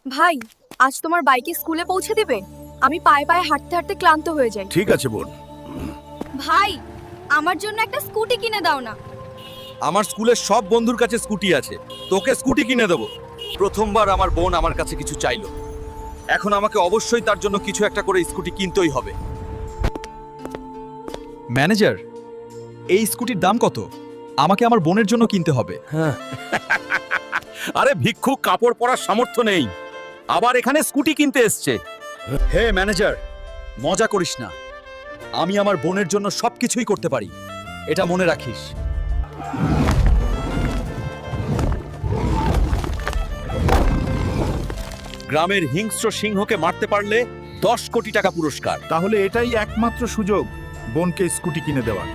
ভাই, আজ তোমার বাইকে স্কুলে পৌঁছে দিবে? আমি পায়ে পায়ে হাঁটতে হাঁটতে ক্লান্ত হয়ে যাই। ঠিক আছে বোন। ভাই, আমার জন্য একটা স্কুটি কিনে দাও না। আমার স্কুলের সব বন্ধুর কাছে স্কুটি আছে, তোকে স্কুটি কিনে দেবো? প্রথমবার আমার বোন আমার কাছে কিছু চাইলো, এখন আমাকে অবশ্যই তার জন্য কিছু একটা করে স্কুটি কিনতেই হবে। ম্যানেজার, এই স্কুটির দাম কত? আমাকে আমার বোনের জন্য কিনতে হবে। আরে ভিক্ষুক কাপড় পরার সামর্থ্য নেই, আবার এখানে স্কুটি কিনতে এসছে। হে ম্যানেজার, মজা করিস না। আমি আমার বোনের জন্য সবকিছুই করতে পারি, এটা মনে রাখিস। গ্রামের হিংস্র সিংহকে মারতে পারলে 10 কোটি টাকা পুরস্কার। তাহলে এটাই একমাত্র সুযোগ বোনকে স্কুটি কিনে দেওয়ার।